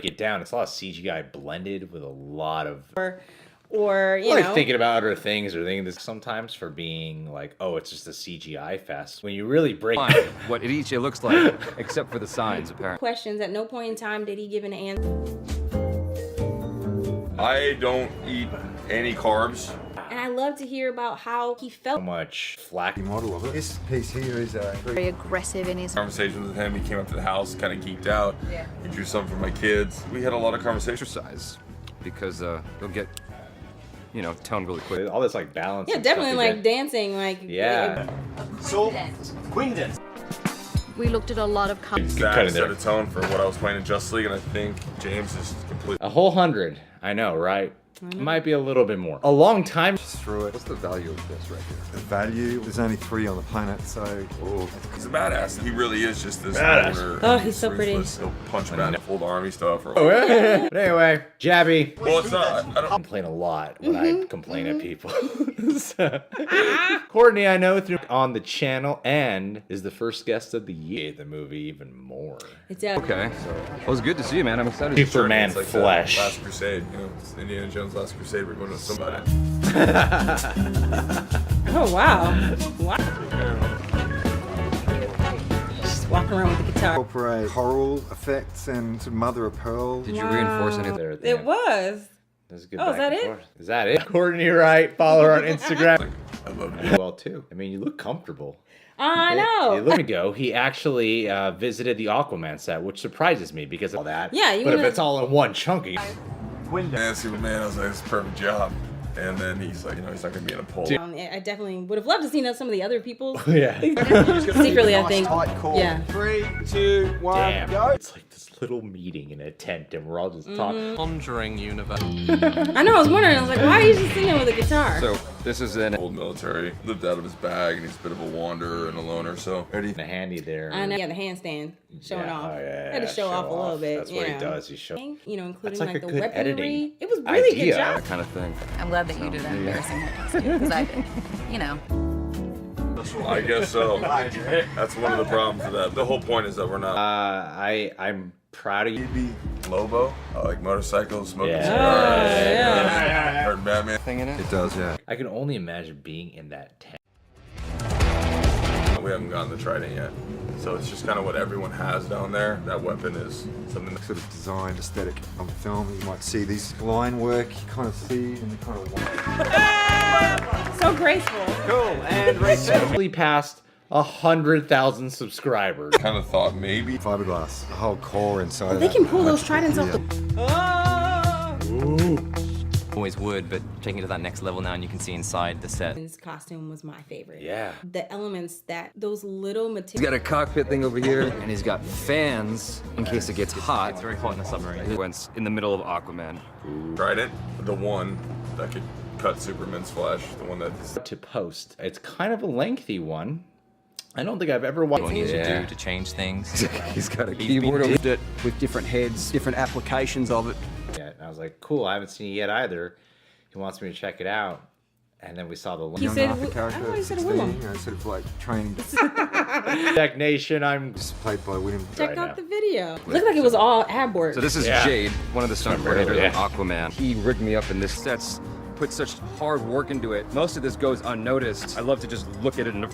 break it down, it's a lot of CGI blended with a lot of... Or you like know, thinking about other things or thinking this sometimes for being like, oh, it's just a CGI fest. When you really break what it looks like, except for the signs, apparently. questions. At no point in time did he give an answer. I don't eat any carbs. And I love to hear about how he felt. so much flack. Model of it. This piece here is Very aggressive in his Conversations with him, he came up to the house, kind of geeked out. Yeah. He drew something for my kids. We had a lot of conversations. Exercise, because you'll get, you know, toned really quick. All this like balance. Yeah, and definitely stuff like you dancing, like Yeah. so Queen dance. We looked at a lot of colors. That set a tone for what I was playing in Justice League, and I think James is completely... A whole 100. I know, right? It might be a little bit more. A long time. Through it. What's the value of this right here? The value, there's only 3 on the planet, so... He's a badass. He really is just this... Badass. older, Oh, he's so pretty. ruthless, he'll punch back, full army stuff. Or... Oh, yeah. But anyway, Jabby. Well, it's not. I I don't... complain a lot when I complain at people. So, Courtney, I know, through on the channel and is the first guest of the year. The movie even more. it's out. Okay, well, it was good to see you, man. I'm excited. Superman It's like flesh. the Last Crusade, you know, it's Indiana Jones' Last Crusade. We're going to somebody. Oh wow. Wow. Just walking around with the guitar. Incorporate coral effects and some mother of pearl. Did you reinforce anything? There at the It end. was. That's a good Oh, is back that and it? forth. Is that it? Courtney Wright. Follow her on Instagram. I love it. Well, too. I mean, you look comfortable. I know. A little ago, he actually visited the Aquaman set, which surprises me because of all that. Yeah, you But if wanna- it's all in one chunky. Man, Superman, I was like, it's a perfect job. And then he's like, you know, he's not going to be in a pole. I definitely would have loved to see some of the other people. Yeah. Secretly, I think. Yeah. 3, 2, 1, Damn. go. It's like this little meeting in a tent, and we're all just talking. Conjuring universe. I know. I was wondering. I was like, why are you just singing with a guitar? So this is an Old military, lived out of his bag, and he's a bit of a wanderer and a loner, so... The handy there. I know. Yeah, the handstand showing Yeah, off. oh, yeah, Had to show off a little bit. That's you what he know. does. He shows. You know, including That's like like a the good weaponry. editing It was really idea. good job. that kind of thing. I'm glad that you do that embarrassing haircut because I did. You know. I guess so. That's one of the problems with that. The whole point is that we're not... I'm proud of you. Lobo, I like motorcycles, smoking Yeah. cigars, heard Batman. Thing in it. It does, yeah. I can only imagine being in that tent. We haven't gotten the trident yet, so it's just kind of what everyone has down there. That weapon is something that... Sort of design aesthetic of the film. You might see these line work, you kind of see, and you kind of want. So graceful. Cool, and race. We passed 100,000 subscribers. kind of thought maybe... Fiberglass, the whole core inside. They can pull those tridents off the. Always would, but taking it to that next level now, and you can see inside the set. His costume was my favorite. Yeah. The elements that those little He's materials. got a cockpit thing over here, and he's got fans in case it gets hot. It's very hot in the submarine. He went in the middle of Aquaman. Trident, the one that could cut Superman's flesh, the one that is... To post. It's kind of a lengthy one. I don't think I've ever watched. What he needs to do to change things. He's got a keyboard over it with different heads, different applications of it. Yeah, and I was like, cool. I haven't seen it yet either. He wants me to check it out, and then we saw the He link. said, Arthur I character thought he at said a 16, woman. you know, sort of like trained, Tech Nation, I'm played by William. Check right out now. the video. Looked like it was all ab work. So this is Yeah. Jade, one of the stunt coordinators Yeah. on Aquaman. He rigged me up in this sets, put such hard work into it. Most of this goes unnoticed. I love to just look at it and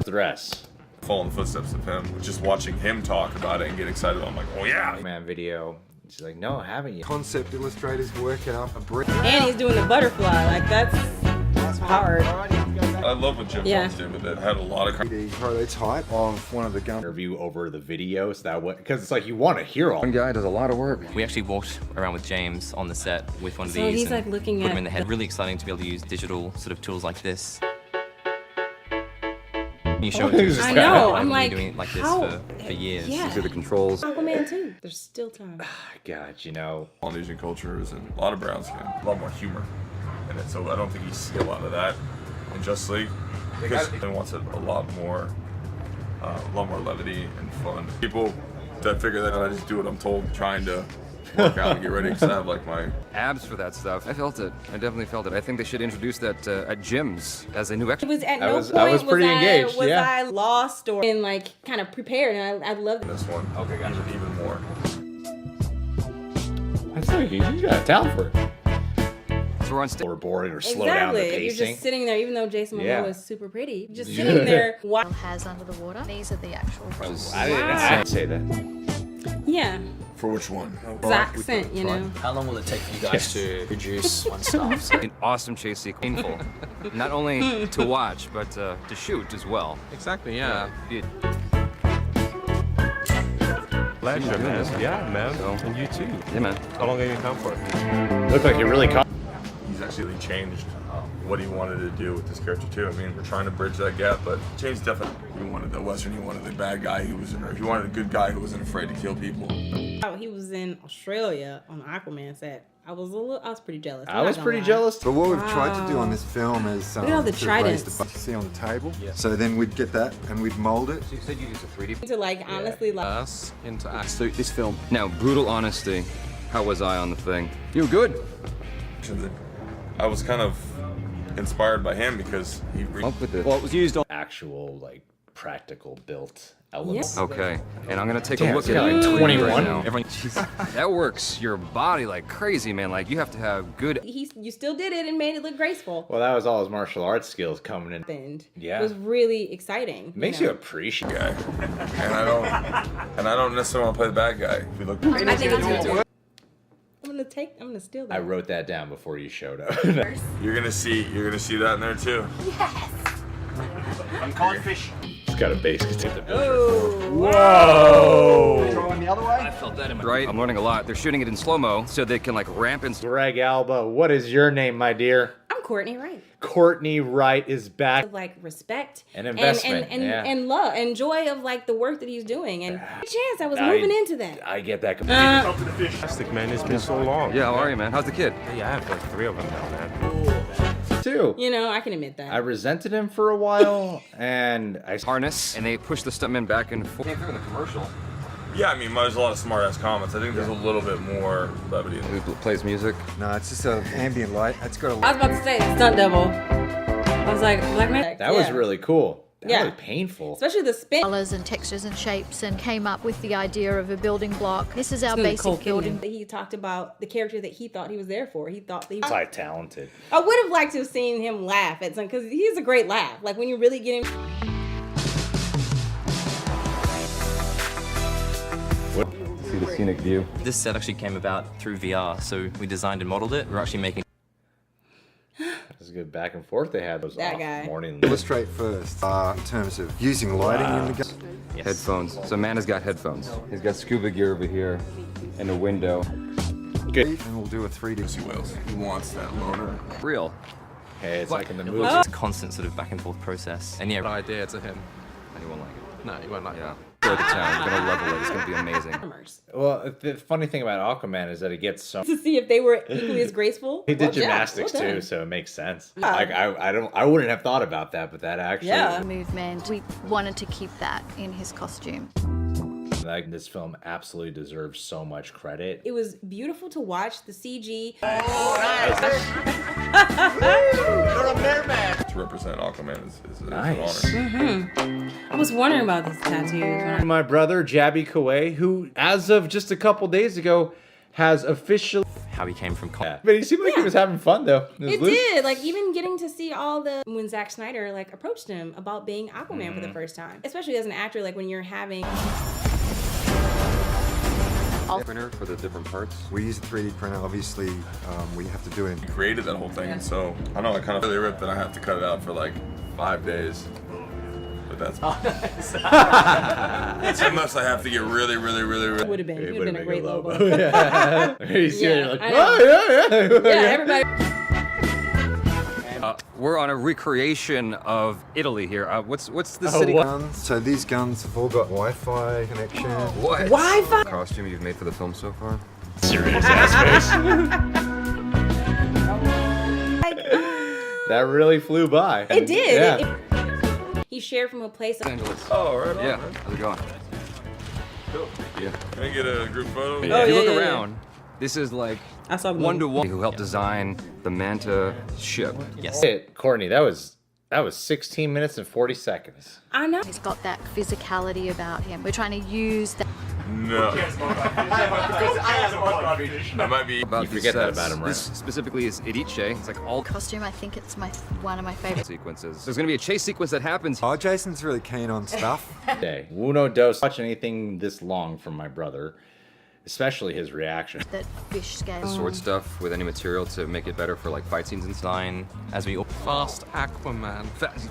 the rest. Follow in the footsteps of him. Just watching him talk about it and get excited, I'm like, oh yeah! Man, video. She's like, no, haven't you? Concept illustrators work out a brick. And he's doing the butterfly. Like that's hard. I love what Jim Yeah. Jones did with it. Had a lot of... The prototype of one of the guns. Interview over the video, so that way, because it's like you want to hear all. one guy does a lot of work. We actually walked around with James on the set with one of So these. he's, and like, looking put at him in the head. the- Really exciting to be able to use digital sort of tools like this. You show it to us. I know. I'm I've been like, doing it like this how? for years. Yeah. These are the controls. Aquaman too. There's still time. God, you know. Polynesian cultures and a lot of brown skin, a lot more humor in it. So I don't think you see a lot of that in Justice League because he wants a lot more levity and fun. People that figure that out, I just do what I'm told, trying to work out and get ready because I have like my Abs for that stuff. I felt it. I definitely felt it. I think they should introduce that at gyms as a new It extra. was at I no was point pretty engaged, was yeah. I lost or in like kind of prepared, and I love this one. Okay, guys, even more. That's like he's got a talent for it. So we're on stage. Or boring or slow down the Exactly. You're pacing. just sitting there, even though Jason Momoa Yeah. is super pretty. You're just sitting there. Has under the water. These are the actual. I didn't say that. Yeah. For which one? His accent, you know. How long will it take for you guys to produce one stuff? An awesome chase sequence. Painful. Not only to watch, but to shoot as well. Exactly, yeah. Pleasure, man. Yeah, man. And you too. Yeah, man. How long have you come for? Looked like he really caught. He's actually changed what he wanted to do with this character too. I mean, we're trying to bridge that gap, but James definitely he wanted the Western. He wanted the bad guy who was he wanted a good guy who wasn't afraid to kill people. Oh, he was in Australia on the Aquaman set. I was pretty jealous. I was pretty jealous. But what we've tried to do on this film is Look at all the to raise tridents. the you see on the table. Yeah. So then we'd get that and we'd mold it. So you said you used a 3D. To like honestly like Us into act. Suit this film. Now, brutal honesty. How was I on the thing? You were good. I was kind of inspired by him because he Up with it. Well, it was used on. Actual like practical built elements. Okay, and I'm gonna take Damn, a look it's at got it like 21. right now. That works your body like crazy, man. Like you have to have good. you still did it and made it look graceful. Well, that was all his martial arts skills coming in. And Yeah. it was really exciting. It makes you appreciate. guy, and I don't necessarily want to play the bad guy. If you look, I think it's good. I'm gonna steal that. I wrote that down before you showed up. you're gonna see that in there too. I'm calling fish. It's got a base to take the picture. Oh. Whoa! Going the other way. I felt that in my Right, I'm learning a lot. They're shooting it in slow-mo so they can like ramp and. Greg Alba, what is your name, my dear? I'm Courtney Wright. Courtney Wright is back. Of like respect And investment, and love and joy of like the work that he's doing and chance I was I- moving into that. I get that completely. Up to the fish. Fantastic, man. It's been so long. Yeah, how are you, man? How's the kid? Yeah, I have like 3 of them now, man. Too. You know, I can admit that. I resented him for a while, and I Harness, and they push the stuntman back and forth. Came through in the commercial. Yeah, I mean, there's a lot of smart-ass comments. I think there's a little bit more levity. Who plays music? No, it's just an ambient light. It's got a I was about to say stunt double. I was like, Black Man. that was really cool. That Yeah. was painful. Especially the spin. Colors and textures and shapes, and came up with the idea of a building block. This is our basic building. He talked about the character that he thought he was there for. He thought that he was. Multi-talented. I would have liked to have seen him laugh at some because he's a great laugh. Like when you really get him. See the scenic view. This set actually came about through VR, so we designed and modeled it. We're actually making. It was a good back and forth they had. Those That off guy. morning. illustrate first in terms of using lighting in the gun. Yes. Headphones. So man has got headphones. He's got scuba gear over here and a window. And we'll do a 3D. See Wales. He wants that loner. Real. Hey, it's like in the movie. It's a constant sort of back and forth process. And yeah, An idea to him. And you won't like it. No, you won't like Yeah. Go to town. You're gonna level it. It's gonna be amazing. Well, the funny thing about Aquaman is that it gets so. To see if they were equally as graceful. He did Well, yeah, gymnastics well done. too, so it makes sense. Like I wouldn't have thought about that, but that actually. Yeah. Movement. We wanted to keep that in his costume. Like this film absolutely deserves so much credit. It was beautiful to watch the CG. To represent Aquaman is Nice. an honor. I was wondering about these tattoos. When My brother JabyKoay, who as of just a couple days ago has officially. how he came from. Yeah. But he seemed like he was having fun though. was it loose. did, like even getting to see all the when Zack Snyder like approached him about being Aquaman for the first time, especially as an actor, like when you're having. Printer for the different parts. We use a 3D printer. Obviously, we have to do it. He created that whole thing, and so I know I kind of really ripped that I have to cut it out for like 5 days. But that's unless I have to get really. Would have been. It You'd have would've been a been great good Lobo. Lobo. Yeah. You see it, you're like, I know. oh yeah. Yeah, everybody. We're on a recreation of Italy here. What's the city? Guns. So these guns have all got Wi-Fi connection. What? Wi-Fi. Costume you've made for the film so far? Serious ass face. That really flew by. It did. Yeah. He shared from a place. Oh, right on. Yeah. How's it going? Cool. Yeah. Can I get a group photo? If you yeah, look yeah, around, this is like I saw him. 1-to-1 who helped design the Manta ship. Yes. Courtney, that was 16 minutes and 40 seconds. I know. He's got that physicality about him. We're trying to use that. No. That might be. About You these forget that sets. about him, right? This specifically is Iriche. It's like all Costume, I think it's one of my favorite sequences. There's gonna be a chase sequence that happens. Oh, Jason's really keen on stuff. Day. Uno dos. Watch anything this long from my brother, especially his reaction. that fish scale. Sword stuff with any material to make it better for like fight scenes and stuff. Line as we all Fast Aquaman.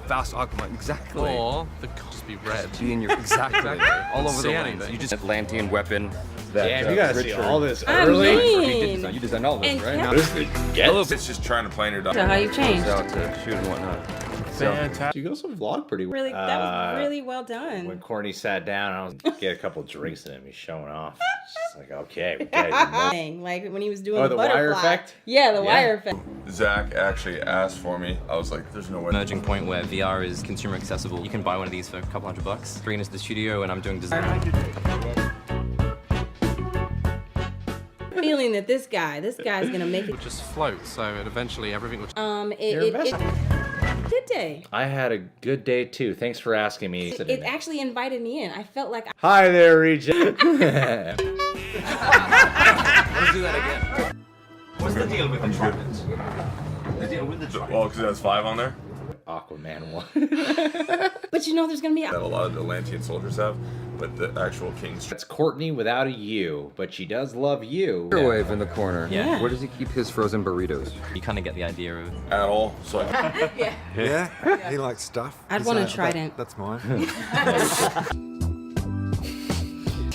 Fast Aquaman, exactly. Or the cost be red. Being your exactly all over the See lines. anything. You just Atlantean weapon. That, Damn, you gotta see all this I early. mean, You designed all this, and right? Cap- This is get It's just trying to plan your dog. So how you changed? Out to shoot and whatnot. So, Fantastic. You also vlog pretty well. Really, that was really well done. When Courtney sat down, I was get a couple drinks in him. He's showing off. It's just like, okay, we get it. Thing, like when he was doing Oh, the the wire butterfly. effect? Yeah, the Yeah. wire effect. Zach actually asked for me. I was like, there's no way. merging point where VR is consumer accessible. You can buy one of these for a couple $100. Bring it into the studio and I'm doing design. Feeling that this guy's gonna make it. Would just float, so it eventually everything would. It good day. I had a good day too. Thanks for asking me. It actually invited me in. I felt like Hi there, Regent. let's do that again. What's the deal with the trumpets? Well, because it has 5 on there. Aquaman one. but you know there's gonna be That a lot of Atlantean soldiers have, but the actual king's. That's Courtney without a U, but she does love you. Microwave in the corner. Yeah. Where does he keep his frozen burritos? You kind of get the idea of At all, so I Yeah, he likes stuff. I'd He's want a like, trident. That's mine.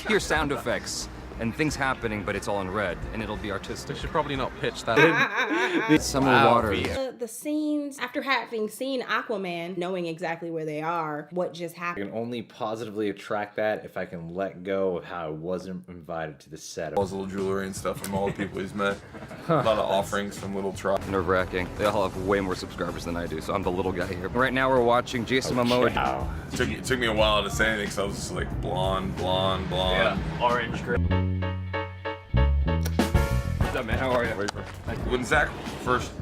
Hear sound effects and things happening, but it's all in red, and it'll be We artistic. should probably not pitch that. Summer Wow, water. the scenes after having seen Aquaman, knowing exactly where they are, what just I happened. can only positively attract that if I can let go of how I wasn't invited to the set. all his little jewelry and stuff from all the people he's met. A lot of offerings from little tribes. Nerve-wracking. They all have way more subscribers than I do, so I'm the little guy here. Right now we're watching Jason Momoa. Wow. It took me a while to say anything, so I was just like blonde. Orange grip. What's up, man? How are you? When Zach first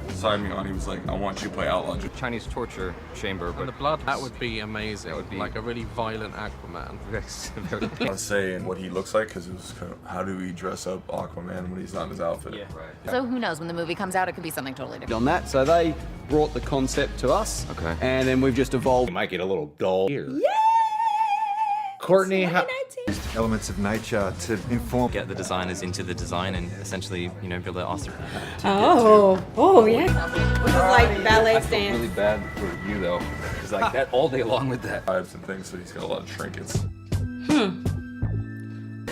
signed me on, he was like, I want you to play Outlaw. Chinese torture chamber, And the but blood, that would be amazing. That would be- like a really violent Aquaman. very I was saying what he looks like, because it was kind of, how do we dress up Aquaman when he's not in his outfit? Yeah. So who knows? When the movie comes out, it could be something totally different. On that, so they brought the concept to us. Okay. And then we've just evolved. It might get a little dull here. Courtney, how, 2019. Elements of nature to inform. get the designers into the design and essentially, you know, build it awesome. Oh yeah. This is like ballet Really stance. bad for you though. It's like that all day long with that. Vibes and things, so he's got a lot of trinkets.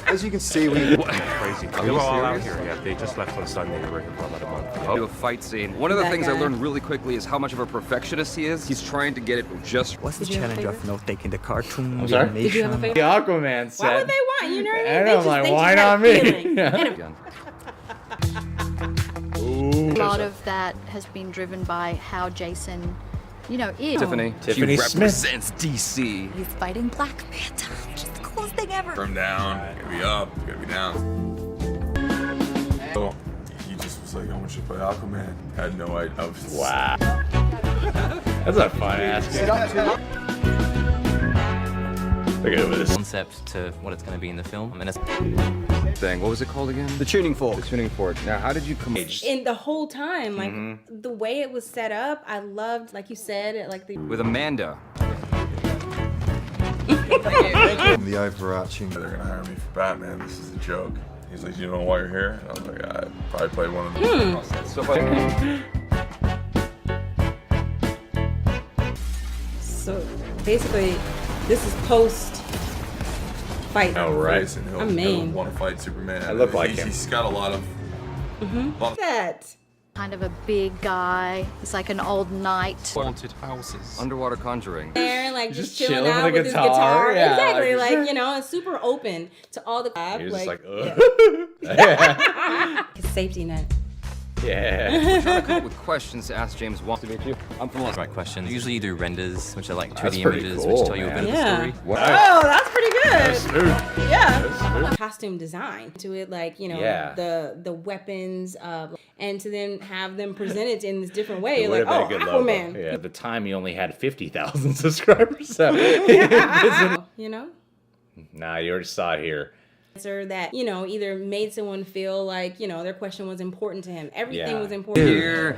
As you can see, we Crazy. They were all out here. Yeah, they just left on Sunday. They were here for about a month. I'll do a fight scene. One of the That things I guy. learned really quickly is how much of a perfectionist he is. He's trying to get it just What's the Did you have a challenge of favorite? not taking the cartoon, I'm the sorry? Did you have a animation? the favorite? Aquaman set. Why would they want? You know what I mean? And They I'm just- like, they why just not had a me? feeling. And a- again. A lot of that has been driven by how Jason, you know, is. Tiffany. Tiffany she Smith. represents DC. He's fighting Black Manta, which is the coolest thing ever. From down, you gotta be up, you gotta be down. So he just was like, I want you to play Aquaman. Had no idea. I was Wow. That's a fun ass game. Look at it with this. Concept to what it's going to be in the film. And it's Thing. What was it called again? The tuning fork. The tuning fork. Now, how did you come? And the whole time, like the way it was set up, I loved, like you said, it like the With Amanda. the overarching. They're gonna hire me for Batman. This is a joke. He's like, you know why you're here? And I was like, I probably played one of the. So if I so basically, this is post fight. Oh, right. And he'll, I mean. he'll want to fight Superman. I look like he's, him. He's got a lot of. That. Kind of a big guy. He's like an old knight. Haunted houses. underwater conjuring. There, like just chilling chilling out with a with his guitar, guitar. yeah, Exactly, like- like you know, it's super open to all the You're just like, yeah. His safety net. yeah. Trying to come up with questions to ask James Wan. To meet you. I'm from Los the right question. Usually you do renders, which are like That's 2D pretty images, cool, which tell you a bit man. of the Yeah. story. Oh, that's pretty good. Smooth. Yeah. Costume design to it, like you know, Yeah. the weapons, and to then have them presented in this different way, It like would have been a good logo. Aquaman. Yeah, at the time he only had 50,000 subscribers, so You know, Nah, you already saw it here. Answer that, you know, either made someone feel like, you know, their question was important to him. Everything was important. Here.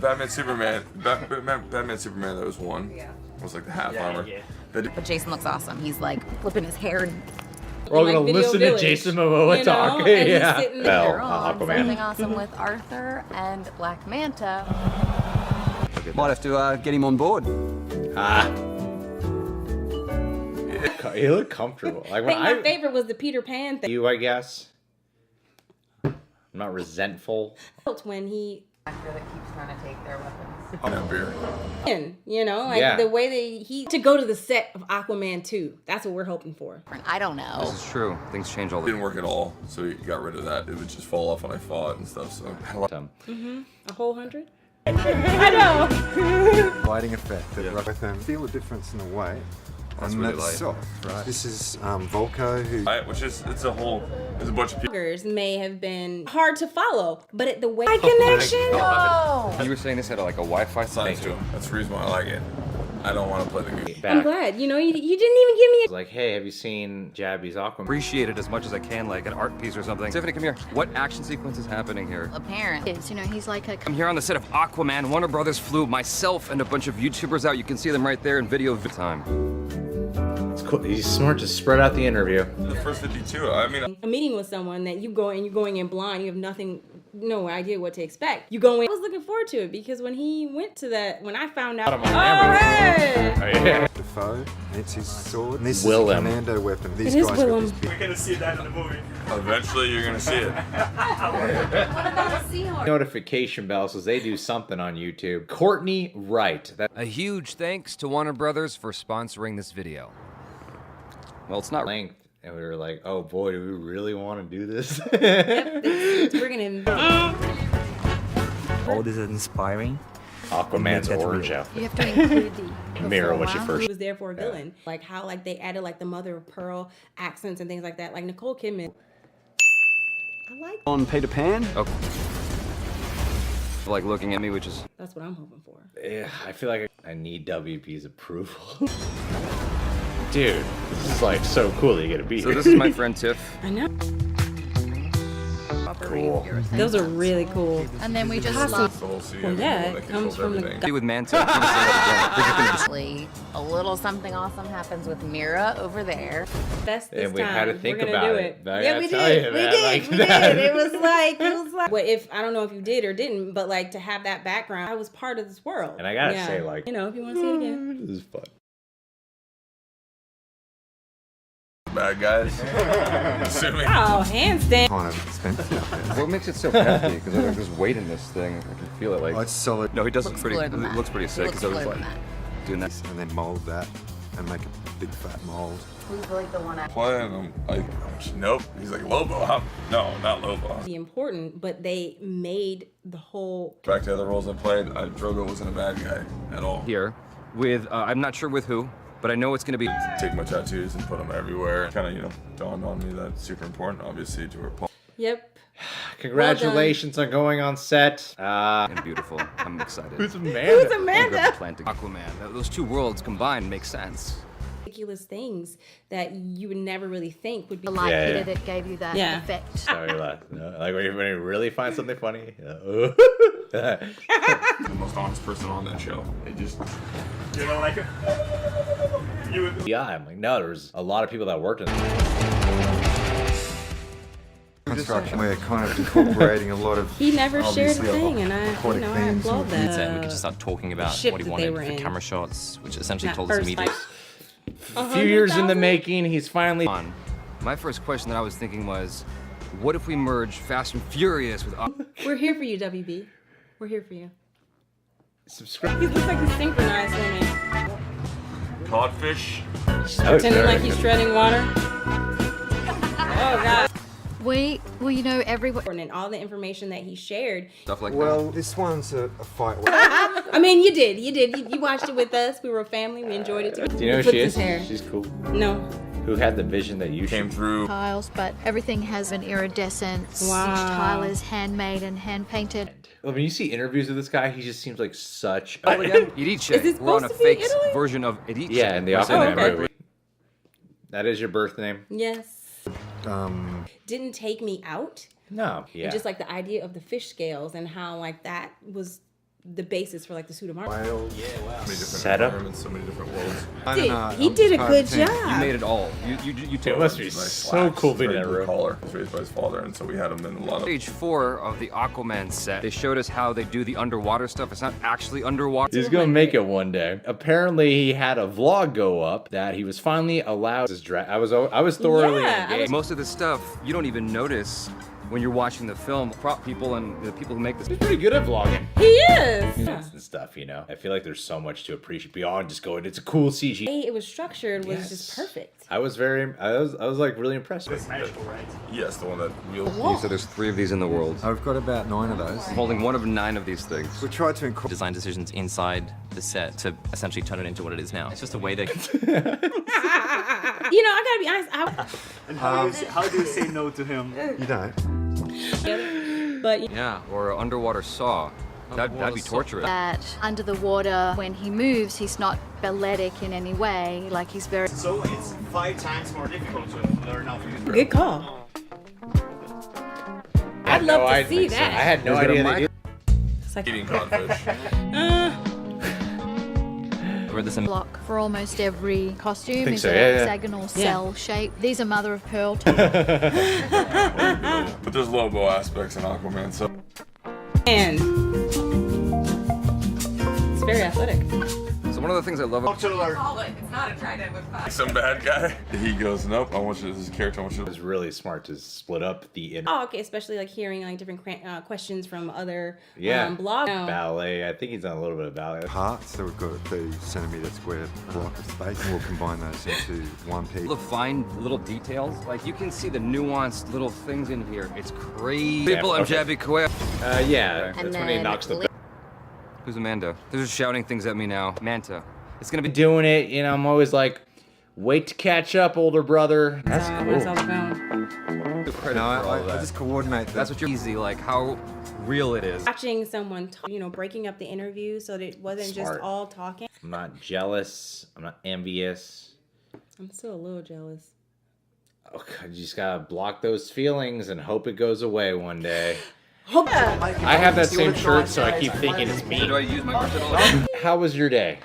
Batman Superman, Batman Superman, that was one. Yeah. It was like the half armor. But Jason looks awesome. He's like flipping his hair. We're all Like gonna Video listen Village, to Jason Momoa you know, talk. and he's Yeah. sitting there. They're on Aquaman. something awesome with Arthur and Black Manta. Might have to get him on board. Ah. He looked comfortable. Like I when think my favorite was the Peter Pan thing. you, I guess. I'm not resentful. When he, Actor that keeps trying to take their weapons. you know, like the way to go to the set of Aquaman 2. That's what we're hoping for. I don't know. This is true. Things change all the Didn't work at all, so he got rid of that. It would just fall off when I fought and stuff. So A whole 100. I know. Lighting effect that with them feel a difference in the weight. That's and really that's light. soft, right? This is Volko, who which is there's a bunch of people. May have been hard to follow, but the way connection. You were saying this had like a Wi-Fi Science to him. That's the reason why I like it. I don't want to play the game. I'm glad. You know, you didn't even give me. Like, hey, have you seen Jabby's Aquaman? Appreciate it as much as I can, like an art piece or something. Tiffany, come here. What action sequence is happening here? Apparently. It's, you know, he's like a... I'm here on the set of Aquaman. Warner Brothers flew myself and a bunch of YouTubers out. You can see them right there in video time. It's cool. He's smart to spread out the interview. The first 52. I mean, A meeting with someone that you're going in blind. You have no idea what to expect. You go in. I was looking forward to it because when he went to that, when I found out. Defoe, and it's his sword. And this Willem. is a commando weapon. These It is guys got Willem. this big. We're gonna see that in the movie. eventually you're gonna see it. Notification bells says they do something on YouTube. Courtney Wright. A huge thanks to Warner Brothers for sponsoring this video. Well, it's not length. And we were like, oh boy, do we really want to do this? We're gonna. All this is inspiring. Aquaman's orange outfit. You have to include the Mirror what you first. He was there for a villain. Like how they added like the mother of pearl accents and things like that. Like Nicole Kidman. I like. On Peter Pan. Okay. Like looking at me, which is. That's what I'm hoping for. Yeah, I feel like I need WP's approval. Dude, this is like so cool that you get to be So here. this is my friend Tiff. I know. Cool. Those are really cool. And then we just love. Well, yeah, it comes from the. With Manta. Actually, a little something awesome happens with Mira over there. Best this And we had to think We're gonna about do it. I Yeah, gotta we tell did. you, We man, did. like We that. did. It was like. Well, if I don't know if you did or didn't, but like to have that background, I was part of this world. And I gotta say, like, you know, if you want to see it again, this is fun. Bad guys. Assuming. oh, handstand. Kind of expensive. What makes it so hefty? Because there's weight in this thing. I can feel it. Like Oh, it's solid. no, he does look Looks pretty. cooler than It that. looks pretty sick. Looks Because I was cooler like than that. doing that. And then mold that and make a big fat mold. Who's like the one? Playing him like, nope. He's like Lobo. No, not Lobo. Be important, but they made the whole. Back to other roles I played, Drogo wasn't a bad guy at all. Here, with I'm not sure with who, but I know it's gonna be. Take my tattoos and put them everywhere. Kind of, dawned on me that's super important, obviously, to her. Yep. Congratulations on going on set. And beautiful. I'm excited. Who's Amanda? Who's Amanda? Aquaman. Those two worlds combined make sense. Ridiculous things that you would never really think would be. the light Yeah, hit yeah. it, it gave you that Yeah. effect. Sorry, lad. No, like when you really find something funny. The most honest person on that show. It just, like you. Yeah, I'm like, no, there's a lot of people that worked in Construction. We're kind of incorporating a lot of. He never shared a obviously, thing, and I aquatic applaud themes and that. And we could just start talking about ship what he that they wanted were for in. camera shots, which essentially That told us first, immediately. a few years in the 100,000? making. He's finally. My first question that I was thinking was, what if we merge Fast and Furious with? We're here for you, WB. We're here for you. Subscribe. He looks like he's synchronized swimming. codfish. Pretending like he's treading water. Oh, God. Well, you know, everyone. And all the information that he shared. Stuff like Well, this one's a fight. I mean, you did. You watched it with us. We were a family. We enjoyed it together. Do you know who Flipped she his is? hair. She's cool. No. Who had the vision that you Came through. Tiles, but everything has an iridescence. Wow. Each tile is handmade and hand painted. When you see interviews with this guy, he just seems like such. Ediche. Is this We're on a supposed to be fake Italy? version of Ediche. Yeah, in the What's in Aquaman that? movie. That is your birth name? Yes. Didn't take me out. No. Yeah. And just like the idea of the fish scales and how like that was the basis for like the suit of armor. Whales. So many different Setup. environments, so many different worlds. I don't know. He I'm did a trying good to think. job. You made it all. You It must be so cool being in that room. Collar. He was raised by his father, and so we had him in a lot of. Stage 4 of the Aquaman set, they showed us how they do the underwater stuff. It's not actually underwater. He's gonna make it one day. Apparently, he had a vlog go up that he was finally allowed. I was thoroughly engaged. Most of the stuff you don't even notice when you're watching the film. Prop people and the people who make this. He's pretty good at vlogging. He is. And stuff, you know. I feel like there's so much to appreciate beyond just going. It's a cool CG. The way it was structured was just perfect. I was like really impressed with it. Magical, right? Yes, the one that wheels. So there's 3 of these in the world. I've got about 9 of those. I'm holding one of 9 of these things. We tried to incorporate. Design decisions inside the set to essentially turn it into what it is now. It's just a way to... You know, I gotta be honest. And how do you say no to him? You don't. But Yeah, or an underwater saw. That'd be torturous. That under the water, when he moves, he's not balletic in any way. Like he's very. So it's 5 times more difficult to learn how to use it. good call. I'd love to see that. I had no idea they did. It's like, Eating codfish. We're the same. Block for almost every costume Think is so, a yeah, yeah. hexagonal cell shape. These are mother of pearl. But there's Lobo aspects in Aquaman, so. and it's very athletic. So one of the things I love about It's not a trident with 5. Some bad guy. He goes, nope, I want you, this is a character, I want you It was really smart to split up the Oh, okay. Especially like hearing like different questions from other blogs. ballet. I think he's done a little bit of ballet. Parts, so we've got a 30 centimetre square block of space, and we'll combine those into one piece. the fine little details. Like you can see the nuanced little things in here. It's crazy. People, I'm JabyKoay. Yeah, And that's when he then knocks the Who's Amanda? They're just shouting things at me now. Manta. It's gonna be doing it. You know, I'm always like, wait to catch up, older brother. That's When I saw cool. the film. the credit No, for all of I that. just coordinate That's what you're easy, like how real it is. Watching someone, breaking up the interview so that it wasn't just Smart. all talking. I'm not jealous. I'm not envious. I'm still a little jealous. Oh, God, you just gotta block those feelings and hope it goes away one day. I have that same shirt, so I keep thinking it's me. Do I use my brush at all? How was your day?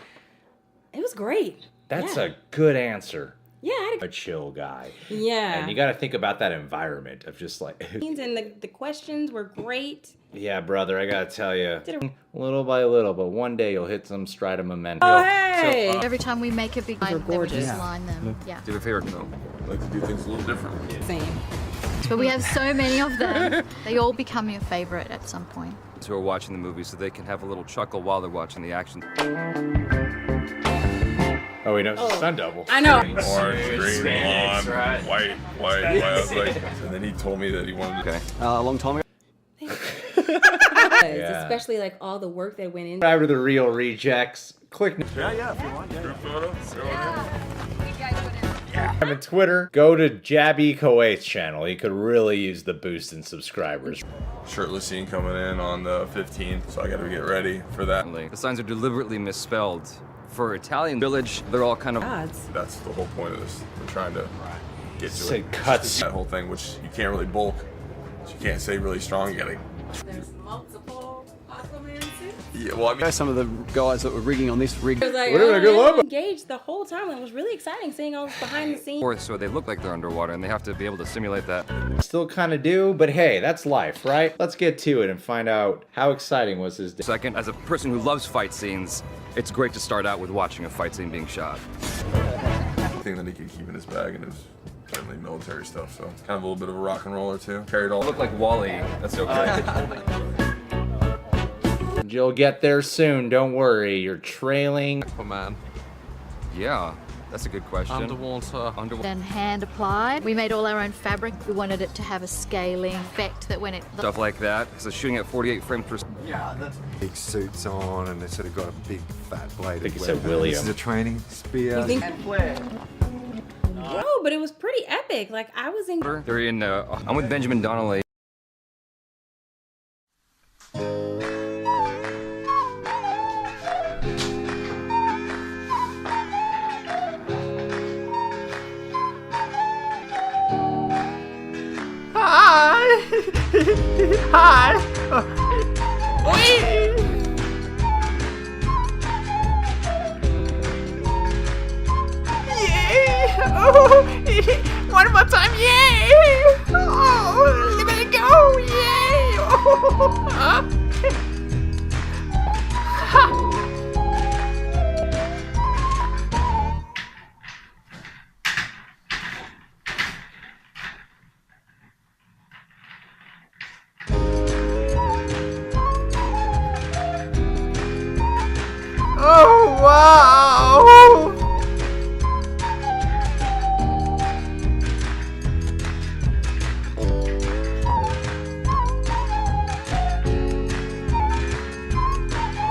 It was great. That's Yeah. a good answer. Yeah, I had A chill guy. Yeah. And you gotta think about that environment of just like, and the questions were great. yeah, brother, I gotta tell you, little by little, but one day you'll hit some stride of momentum. Oh, hey! Every time we make a big line, then we just line them. Yeah. Do you have a favorite film? I like to do things a little different. Same. But we have so many of them. They all become your favorite at some point. Who are watching the movie so they can have a little chuckle while they're watching the action. Oh, he knows his son double. I know. Orange, green, blonde, white. I was like, and then he told me that he wanted to. Okay. A long time ago. Yeah. Especially like all the work that went in. Subscribe to the Real Rejects. Click Yeah, if you want. Group photo? him on Twitter. Go to JabyKoay's channel. He could really use the boost in subscribers. Shirtless scene coming in on the 15th, so I gotta get ready for that. The signs are deliberately misspelled. For Italian Village, they're all kind of Gods. That's the whole point of this. We're trying to get to Say it. cuts. That whole thing, which you can't really bulk. So you can't say really strong. You gotta. There's multiple Aquaman suits. Yeah, well, I mean, Some of the guys that were rigging on this rig. I was like, We're doing a good I was logo. engaged the whole time. It was really exciting seeing all this behind the scenes. fourth, so they look like they're underwater, and they have to be able to simulate that. Still kind of do, but hey, that's life, right? Let's get to it and find out how exciting was his day. Second, as a person who loves fight scenes, it's great to start out with watching a fight scene being shot. thing that he could keep in his bag and his family military stuff. So kind of a little bit of a rock and roller too. Carried all. Look like Wally. That's okay. You'll get there soon, don't worry. You're trailing. Aquaman. Yeah, that's a good question. Underwater. Then hand applied. We made all our own fabric. We wanted it to have a scaling effect that when it Stuff like that. So shooting at 48 frames per. Yeah, that's big suits on, and they sort of got a big fat blade. think he said William. This is a training spear. You think? Bro, but it was pretty epic. Like I was in. They're in. I'm with Benjamin Donnelly. Hi. Yay! Oh, one more time, yay! Oh, let it go, yay! Oh, ha. Oh, wow!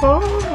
Oh.